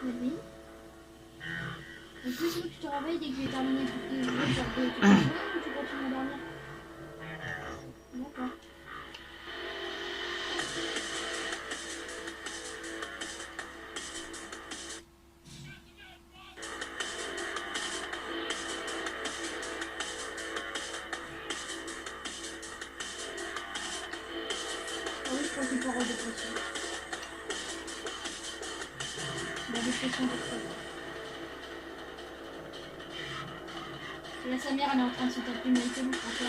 Oui. En plus, tu te réveilles dès que j'ai terminé toutes les jours, genre de toute la journée, ou tu continues à dormir? D'accord. Ah oui, je crois qu'il faut avoir des pressions. La dépression de trop. Là, sa mère, elle est en train de se taper Michael ou François.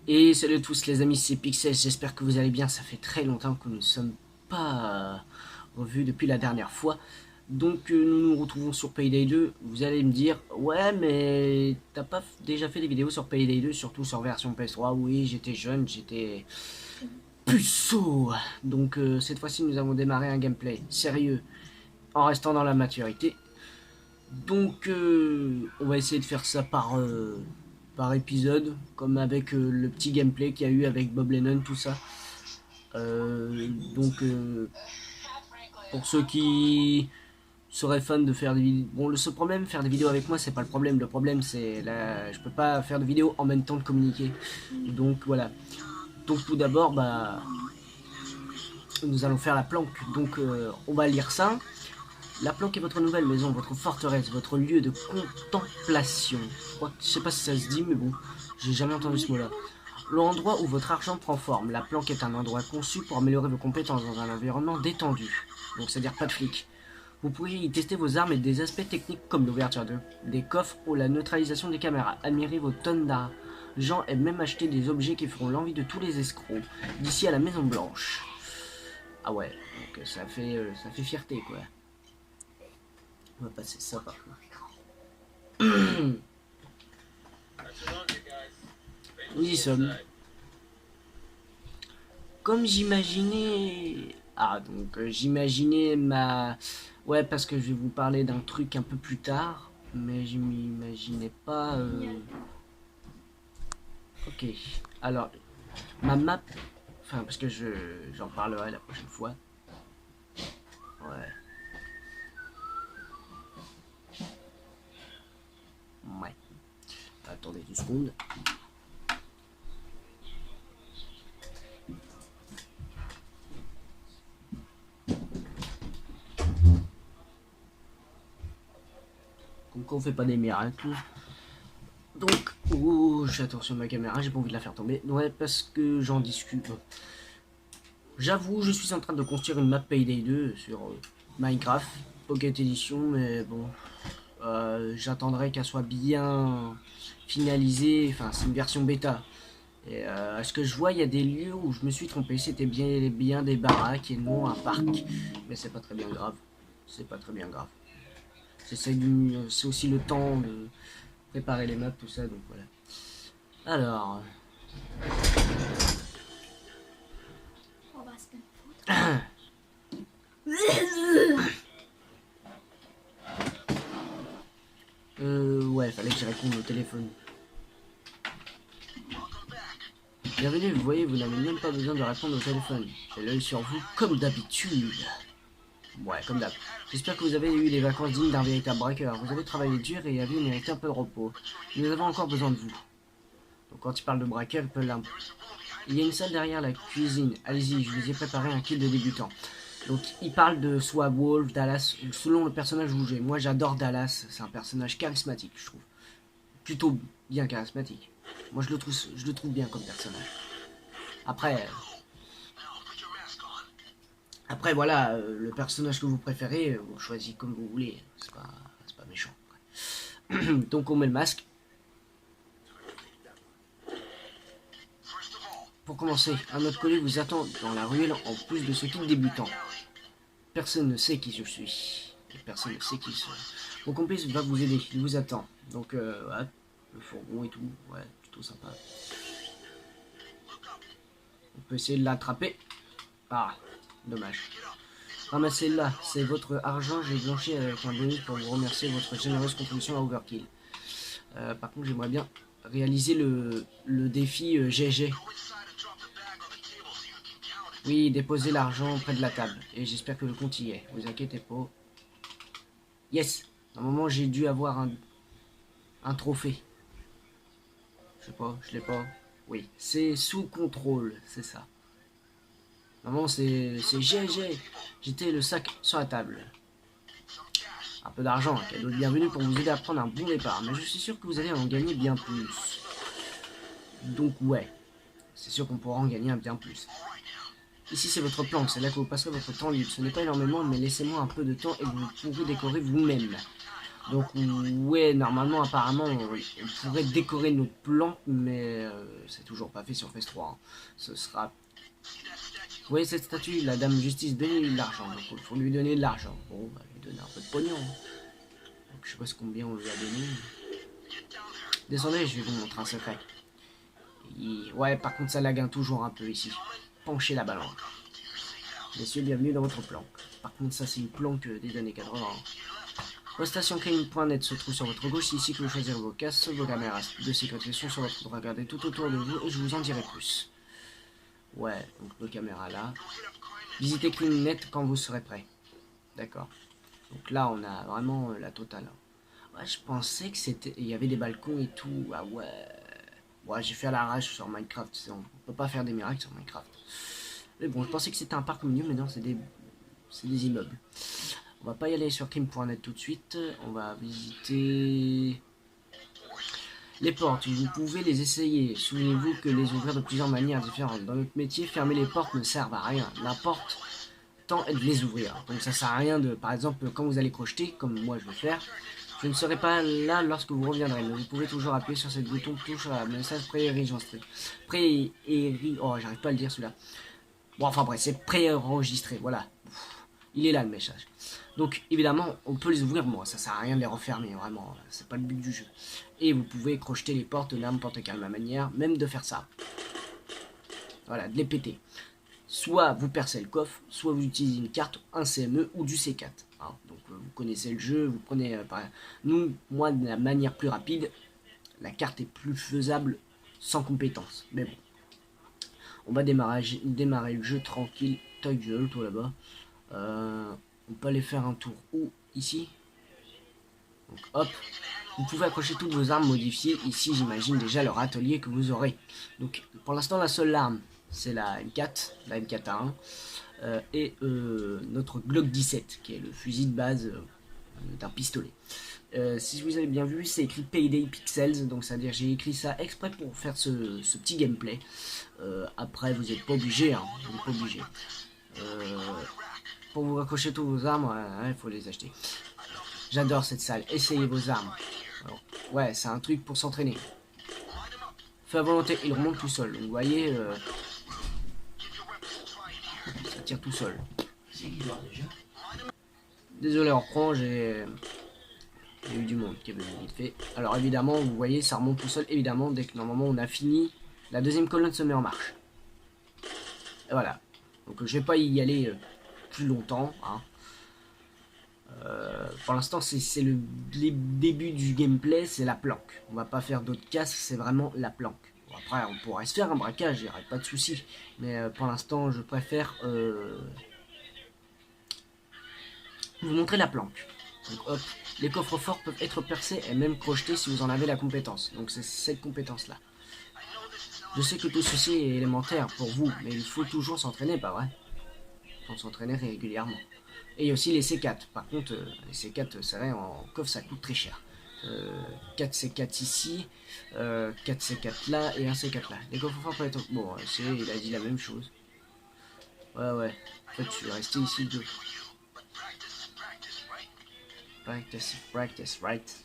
Et salut à tous les amis, c'est Pixel, j'espère que vous allez bien, ça fait très longtemps que nous ne sommes pas revus depuis la dernière fois. Donc nous nous retrouvons sur Payday 2, vous allez me dire, ouais mais t'as pas déjà fait des vidéos sur Payday 2, surtout sur version PS3, oui j'étais jeune, j'étais puceau. Donc cette fois-ci nous avons démarré un gameplay sérieux, en restant dans la maturité. Donc on va essayer de faire ça par épisode, comme avec le petit gameplay qu'il y a eu avec Bob Lennon, tout ça. Donc pour ceux qui seraient fans de faire des vidéos, bon le seul problème, faire des vidéos avec moi c'est pas le problème c'est là je peux pas faire de vidéos en même temps de communiquer. Donc voilà. Donc tout d'abord bah nous allons faire la planque, donc on va lire ça. La planque est votre nouvelle maison, votre forteresse, votre lieu de contemplation. Je sais pas si ça se dit, mais bon, j'ai jamais entendu ce mot-là. L'endroit où votre argent prend forme. La planque est un endroit conçu pour améliorer vos compétences dans un environnement détendu. Donc c'est-à-dire pas de flics. Vous pourriez y tester vos armes et des aspects techniques comme l'ouverture des coffres ou la neutralisation des caméras. Admirez vos tonnes d'argent et même acheter des objets qui feront l'envie de tous les escrocs. D'ici à la Maison Blanche. Ah ouais, donc ça fait fierté quoi. On va passer ça par là. Nous y sommes. Comme j'imaginais... Ah, donc j'imaginais ma... Ouais, parce que je vais vous parler d'un truc un peu plus tard. Mais je m'imaginais pas... Ok. Alors, ma map... Enfin, parce que j'en parlerai la prochaine fois. Ouais. Ouais. Attendez 2 secondes. Comme quoi on fait pas des miracles. Donc, oh, j'ai attention à ma caméra, j'ai pas envie de la faire tomber. Ouais, parce que j'en discute. J'avoue, je suis en train de construire une map Payday 2 sur Minecraft Pocket Edition, mais bon, j'attendrai qu'elle soit bien finalisée. Enfin, c'est une version bêta. Et à ce que je vois, il y a des lieux où je me suis trompé. C'était bien des baraques et non un parc. Mais c'est pas très bien grave. C'est pas très bien grave. C'est aussi le temps de préparer les maps, tout ça, donc voilà. Alors. On va se faire Ouais, fallait que j'y réponde au téléphone. Bienvenue, vous voyez, vous n'avez même pas besoin de répondre au téléphone. J'ai l'œil sur vous comme d'habitude. Ouais, comme d'hab. J'espère que vous avez eu les vacances dignes d'un véritable braqueur. Vous avez travaillé dur et avez mérité un peu de repos. Nous avons encore besoin de vous. Donc quand il parle de braqueur, il y a une salle derrière la cuisine. Allez-y, je vous ai préparé un kit de débutant. Donc il parle de soit Wolf, Dallas, selon le personnage où j'ai. Moi j'adore Dallas, c'est un personnage charismatique, je trouve. Plutôt bien charismatique. Moi je le trouve bien comme personnage. Après, voilà, le personnage que vous préférez, vous choisissez comme vous voulez. C'est pas méchant. Donc on met le masque. Pour commencer, un autre collègue vous attend dans la ruelle en plus de ce kit débutant. Personne ne sait qui je suis. Et personne ne sait qui je suis. Mon complice va vous aider, il vous attend. Donc, ouais, le fourgon et tout, ouais, plutôt sympa. On peut essayer de l'attraper. Ah, Dommage. Ramassez-la, c'est votre argent, j'ai blanchi avec un bonus pour vous remercier de votre généreuse contribution à Overkill. Par contre, j'aimerais bien réaliser le défi GG. Oui, déposez l'argent près de la table. Et j'espère que le compte y est. Vous inquiétez pas. Yes! Normalement, j'ai dû avoir un trophée. Je sais pas, je l'ai pas. Oui, c'est sous contrôle, c'est ça. Normalement, c'est GG. J'étais le sac sur la table. Un peu d'argent, un cadeau de bienvenue pour vous aider à prendre un bon départ. Mais je suis sûr que vous allez en gagner bien plus. Donc ouais, c'est sûr qu'on pourra en gagner un bien plus. Ici c'est votre planque, c'est là que vous passerez votre temps libre. Ce n'est pas énormément, mais laissez-moi un peu de temps et vous pourrez décorer vous-même. Donc ouais, normalement, apparemment, on pourrait décorer notre planque, mais c'est toujours pas fait sur Phase 3. Hein. Ce sera... Vous voyez cette statue, la dame justice, donnez-lui de l'argent. Donc il faut lui donner de l'argent. Bon, on va lui donner un peu de pognon. Donc je sais pas combien on lui a donné. Descendez, je vais vous montrer un secret. Ouais, par contre ça lague toujours un peu ici. Penchez la balance. Messieurs, bienvenue dans votre planque. Par contre, ça, c'est une planque des années 80. Vos stations crime.net se trouvent sur votre gauche. C'est ici que vous choisirez vos casques, vos caméras de sécurité sont sur votre droite. Regardez tout autour de vous et je vous en dirai plus. Ouais, donc nos caméras là. Visitez Crime.net quand vous serez prêt. D'accord. Donc là, on a vraiment la totale. Ouais, je pensais que c'était... Il y avait des balcons et tout. Ah ouais. Ouais, j'ai fait à l'arrache sur Minecraft. On peut pas faire des miracles sur Minecraft. Mais bon, je pensais que c'était un parc au milieu, mais non, c'est des immeubles. On va pas y aller sur crime.net tout de suite. On va visiter les portes. Vous pouvez les essayer. Souvenez-vous que les ouvrir de plusieurs manières différentes. Dans notre métier, fermer les portes ne sert à rien. L'important est de les ouvrir. Donc ça sert à rien de, par exemple, quand vous allez crocheter, comme moi je vais faire, je ne serai pas là lorsque vous reviendrez, mais vous pouvez toujours appuyer sur cette bouton touche à message préenregistré. Oh, j'arrive pas à le dire celui-là. Bon, enfin bref, c'est préenregistré, voilà. Il est là le message. Donc évidemment, on peut les ouvrir, moi, ça sert à rien de les refermer, vraiment, c'est pas le but du jeu. Et vous pouvez crocheter les portes de n'importe quelle manière, même de faire ça. Voilà, de les péter. Soit vous percez le coffre, soit vous utilisez une carte, un CME ou du C4. Hein. Donc vous connaissez le jeu, vous prenez... moi, de la manière plus rapide, la carte est plus faisable sans compétence. Mais bon. On va démarrer le jeu tranquille. Ta gueule, toi là-bas. On peut aller faire un tour où? Ici. Donc hop. Vous pouvez accrocher toutes vos armes modifiées. Ici, j'imagine déjà leur atelier que vous aurez. Donc pour l'instant, la seule arme, c'est la M4, la M4A1. Et notre Glock 17, qui est le fusil de base d'un pistolet. Si vous avez bien vu, c'est écrit Payday Pixels, donc c'est-à-dire j'ai écrit ça exprès pour faire ce petit gameplay. Après, vous n'êtes pas obligé, hein, vous n'êtes pas obligé. Pour vous raccrocher tous vos armes, il faut les acheter. J'adore cette salle, essayez vos armes. Alors, ouais, c'est un truc pour s'entraîner. Fait à volonté, il remonte tout seul, donc vous voyez, ça tire tout seul. Désolé, on reprend, j'ai eu du monde qui est venu vite fait. Alors évidemment, vous voyez, ça remonte tout seul, évidemment, dès que normalement on a fini, la deuxième colonne se met en marche. Et voilà. Donc je vais pas y aller plus longtemps. Hein. Pour l'instant, c'est le début du gameplay, c'est la planque. On va pas faire d'autres casques, c'est vraiment la planque. Bon, après, on pourrait se faire un braquage, il n'y aurait pas de souci. Mais pour l'instant, je préfère vous montrer la planque. Donc hop, les coffres forts peuvent être percés et même crochetés si vous en avez la compétence. Donc c'est cette compétence-là. Je sais que tout ceci est élémentaire pour vous, mais il faut toujours s'entraîner, pas vrai? Il faut s'entraîner régulièrement. Et il y a aussi les C4. Par contre, les C4 serrés en coffre, ça coûte très cher. 4 C4 ici, 4 C4 là et un C4 là. Les coffres forts peuvent être... Bon, il a dit la même chose. Ouais. En fait, je suis resté ici deux. Practice, right.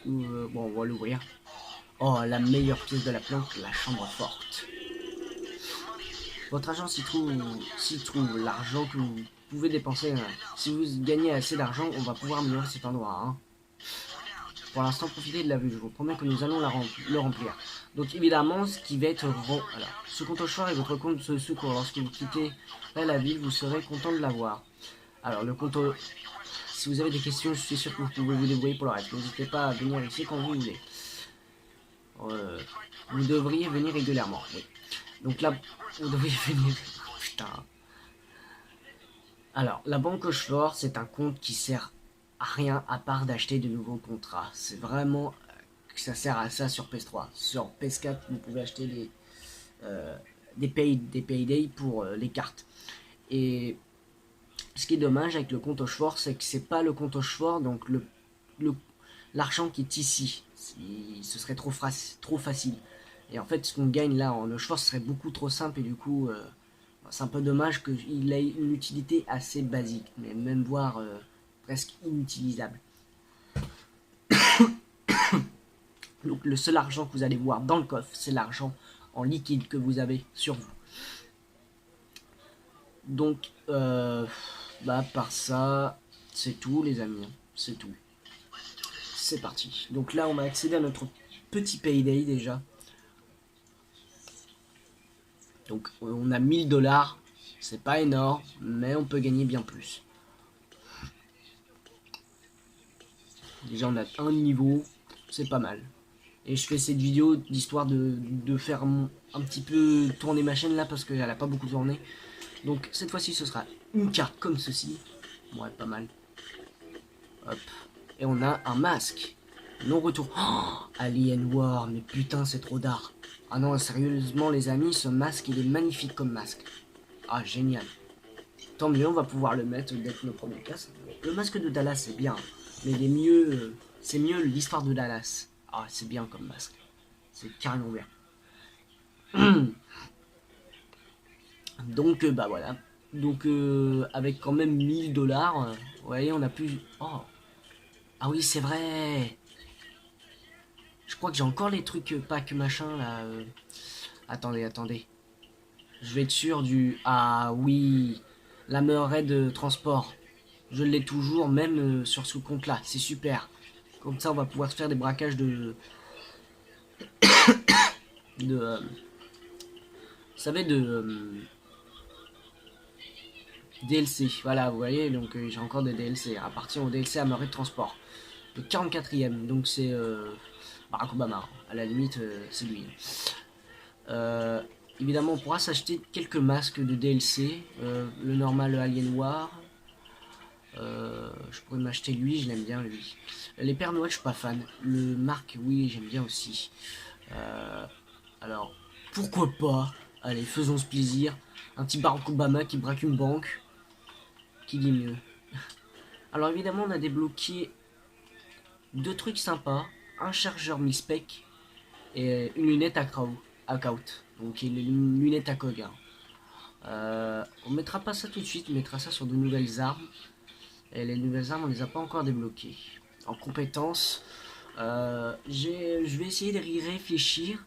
Bon, on va l'ouvrir. Oh, la meilleure pièce de la planque, la chambre forte. Votre agent s'y trouve l'argent que vous pouvez dépenser. Si vous gagnez assez d'argent, on va pouvoir améliorer cet endroit. Hein. Pour l'instant, profitez de la vue, je vous promets que nous allons le remplir. Donc évidemment, ce qui va être... Alors, ce compte au choix est votre compte de secours. Lorsque vous quittez la ville, vous serez content de l'avoir. Alors, le compte au... Si vous avez des questions, je suis sûr que vous pouvez vous débrouiller pour le reste. N'hésitez pas à venir ici quand vous voulez. Vous devriez venir régulièrement, oui. Donc là, vous devriez venir... Putain. Alors, la banque Rochefort, c'est un compte qui sert à rien à part d'acheter de nouveaux contrats. C'est vraiment que ça sert à ça sur PS3. Sur PS4, vous pouvez acheter des payday pour les cartes. Et ce qui est dommage avec le compte Rochefort, c'est que c'est pas le compte Rochefort, donc l'argent qui est ici. Ce serait trop facile. Et en fait, ce qu'on gagne là en Rochefort serait beaucoup trop simple et du coup... c'est un peu dommage qu'il ait une utilité assez basique, mais même voire presque inutilisable. Donc le seul argent que vous allez voir dans le coffre, c'est l'argent en liquide que vous avez sur vous. Donc, par ça, c'est tout les amis, c'est tout. C'est parti. Donc là, on va accéder à notre petit payday déjà. Donc on a 1000 $, c'est pas énorme, mais on peut gagner bien plus. Déjà on a un niveau, c'est pas mal. Et je fais cette vidéo d'histoire de faire un petit peu tourner ma chaîne là parce qu'elle a pas beaucoup tourné. Donc cette fois-ci ce sera une carte comme ceci. Ouais, pas mal. Hop. Et on a un masque. Non retour. Oh, Alien War, mais putain c'est trop d'art. Ah non, sérieusement les amis, ce masque il est magnifique comme masque. Ah génial. Tant mieux, on va pouvoir le mettre dès que nos premières classes. Le masque de Dallas c'est bien, mais il est mieux, c'est mieux l'histoire de Dallas. Ah c'est bien comme masque. C'est carrément bien. Donc bah voilà. Donc avec quand même 1000 $, vous voyez on a pu... Oh. Ah oui c'est vrai. Je crois que j'ai encore les trucs pack machin là. Attendez. Je vais être sûr du... Ah oui. La meilleure de transport. Je l'ai toujours, même sur ce compte-là. C'est super. Comme ça, on va pouvoir faire des braquages de... vous savez, DLC. Voilà, vous voyez, donc j'ai encore des DLC. Appartient au DLC à meilleure de transport. Le 44e, donc c'est Barack Obama. À la limite, c'est lui. Évidemment, on pourra s'acheter quelques masques de DLC. Le normal Alien War. Je pourrais m'acheter lui, je l'aime bien lui. Les Pères Noël, je suis pas fan. Le Marc, oui, j'aime bien aussi. Alors, pourquoi pas? Allez, faisons ce plaisir. Un petit Barack Obama qui braque une banque. Qui dit mieux? Alors évidemment, on a débloqué deux trucs sympas. Un chargeur mi-spec et une lunette à out. Donc une lunette à cog. On mettra pas ça tout de suite, on mettra ça sur de nouvelles armes. Et les nouvelles armes, on les a pas encore débloquées. En compétences, je vais essayer d'y réfléchir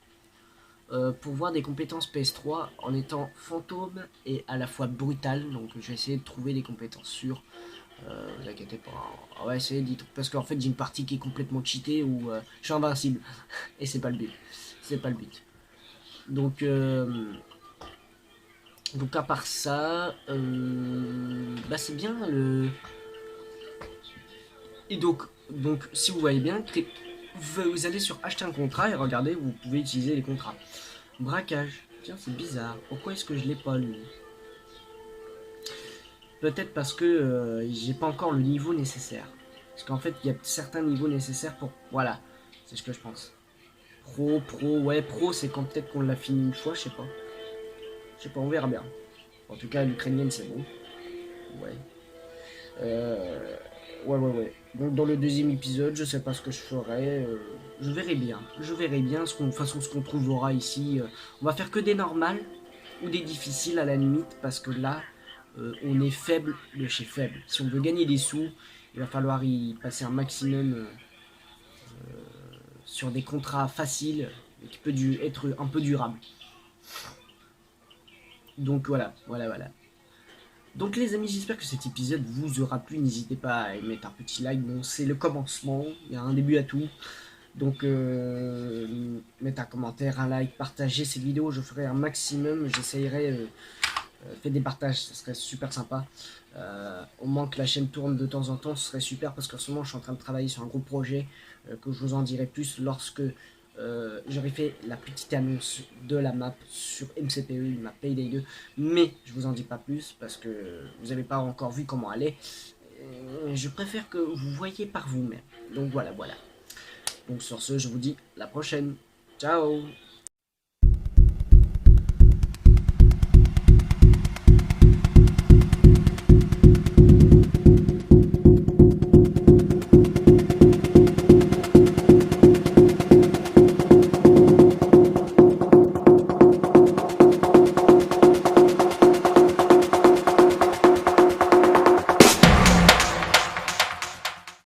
pour voir des compétences PS3 en étant fantôme et à la fois brutal. Donc je vais essayer de trouver des compétences sûres. Vous inquiétez pas. On va essayer d'y... Parce qu'en fait j'ai une partie qui est complètement cheatée où je suis invincible. Et c'est pas le but. C'est pas le but. Donc à part ça, c'est bien le... Et donc si vous voyez bien, vous allez sur acheter un contrat et regardez, vous pouvez utiliser les contrats. Braquage. Tiens, c'est bizarre. Pourquoi est-ce que je l'ai pas lui? Peut-être parce que j'ai pas encore le niveau nécessaire. Parce qu'en fait, il y a certains niveaux nécessaires pour... Voilà, c'est ce que je pense. Pro, ouais, pro, c'est quand peut-être qu'on l'a fini une fois, je sais pas. Je sais pas, on verra bien. En tout cas, l'ukrainienne, c'est bon. Ouais. Ouais. Donc dans le deuxième épisode, je sais pas ce que je ferai. Je verrai bien. De toute façon, ce qu'on trouvera ici. On va faire que des normales ou des difficiles à la limite. Parce que là, on est faible de chez faible. Si on veut gagner des sous, il va falloir y passer un maximum sur des contrats faciles et qui peut être un peu durable. Donc voilà. Donc les amis, j'espère que cet épisode vous aura plu. N'hésitez pas à mettre un petit like. Bon, c'est le commencement, il y a un début à tout. Donc mettez un commentaire, un like, partagez cette vidéo, je ferai un maximum. J'essayerai, faites des partages, ça serait super sympa. Au moins que la chaîne tourne de temps en temps, ce serait super parce qu'en ce moment je suis en train de travailler sur un gros projet que je vous en dirai plus lorsque j'aurai fait la petite annonce de la map sur MCPE, une map Payday 2. Mais je vous en dis pas plus parce que vous n'avez pas encore vu comment elle est. Je préfère que vous voyez par vous-même. Donc voilà. Donc sur ce, je vous dis à la prochaine. Ciao.